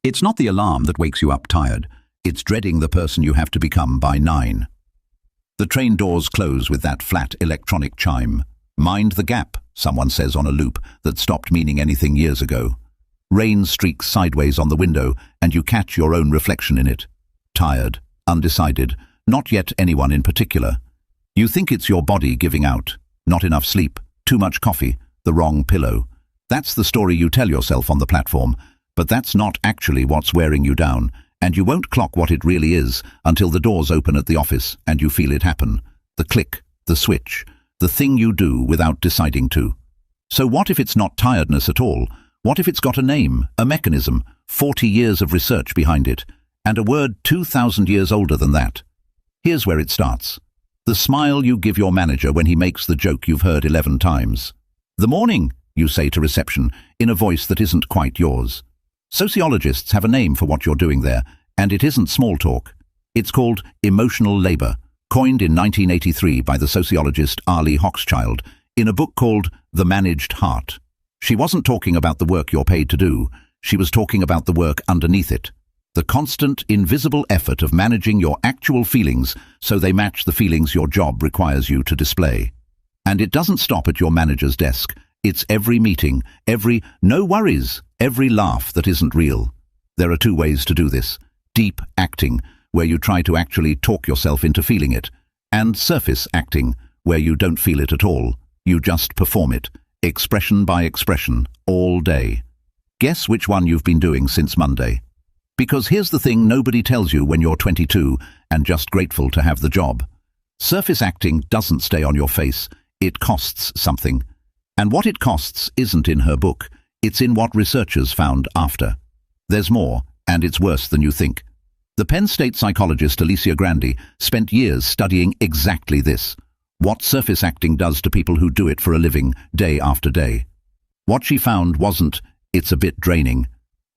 It's not the alarm that wakes you up tired. It's dreading the person you have to become by 9. The train doors close with that flat electronic chime. Mind the gap, someone says on a loop that stopped meaning anything years ago. Rain streaks sideways on the window and you catch your own reflection in it. Tired, undecided, not yet anyone in particular. You think it's your body giving out. Not enough sleep, too much coffee, the wrong pillow. That's the story you tell yourself on the platform, but that's not actually what's wearing you down, and you won't clock what it really is until the doors open at the office and you feel it happen. The click, the switch, the thing you do without deciding to. So what if it's not tiredness at all? What if it's got a name, a mechanism, 40 years of research behind it, and a word 2,000 years older than that? Here's where it starts. The smile you give your manager when he makes the joke you've heard 11 times. "The morning," you say to reception, in a voice that isn't quite yours. Sociologists have a name for what you're doing there, and it isn't small talk. It's called emotional labor, coined in 1983 by the sociologist Arlie Hochschild in a book called The Managed Heart. She wasn't talking about the work you're paid to do. She was talking about the work underneath it. The constant, invisible effort of managing your actual feelings so they match the feelings your job requires you to display. And it doesn't stop at your manager's desk. It's every meeting, every "no worries," every laugh that isn't real. There are 2 ways to do this. Deep acting, where you try to actually talk yourself into feeling it, and surface acting, where you don't feel it at all. You just perform it, expression by expression, all day. Guess which one you've been doing since Monday. Because here's the thing nobody tells you when you're 22 and just grateful to have the job. Surface acting doesn't stay on your face. It costs something. And what it costs isn't in her book. It's in what researchers found after. There's more, and it's worse than you think. The Penn State psychologist Alicia Grande spent years studying exactly this. What surface acting does to people who do it for a living, day after day. What she found wasn't, "it's a bit draining."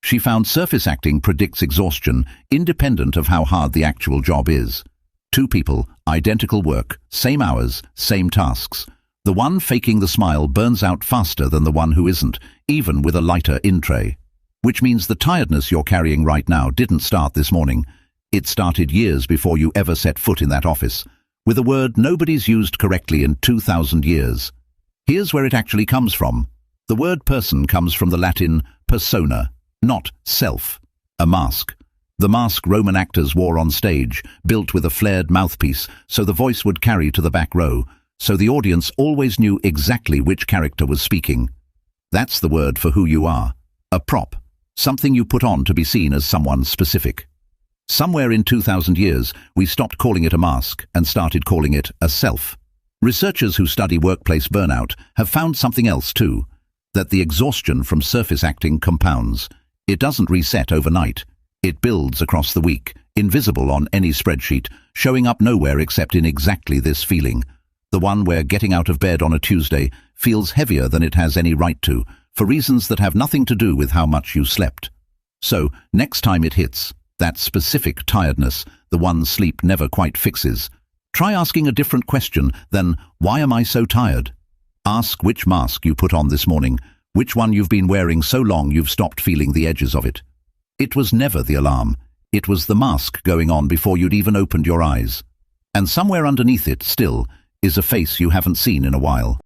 She found surface acting predicts exhaustion, independent of how hard the actual job is. 2 people, identical work, same hours, same tasks. The one faking the smile burns out faster than the one who isn't, even with a lighter in-tray. Which means the tiredness you're carrying right now didn't start this morning. It started years before you ever set foot in that office, with a word nobody's used correctly in 2,000 years. Here's where it actually comes from. The word person comes from the Latin persona, not self, a mask. The mask Roman actors wore on stage, built with a flared mouthpiece so the voice would carry to the back row, so the audience always knew exactly which character was speaking. That's the word for who you are. A prop, something you put on to be seen as someone specific. Somewhere in 2,000 years, we stopped calling it a mask and started calling it a self. Researchers who study workplace burnout have found something else too, that the exhaustion from surface acting compounds. It doesn't reset overnight. It builds across the week, invisible on any spreadsheet, showing up nowhere except in exactly this feeling. The one where getting out of bed on a Tuesday feels heavier than it has any right to, for reasons that have nothing to do with how much you slept. So, next time it hits, that specific tiredness, the one sleep never quite fixes, try asking a different question than, "Why am I so tired?" Ask which mask you put on this morning, which one you've been wearing so long you've stopped feeling the edges of it. It was never the alarm. It was the mask going on before you'd even opened your eyes. And somewhere underneath it, still, is a face you haven't seen in a while.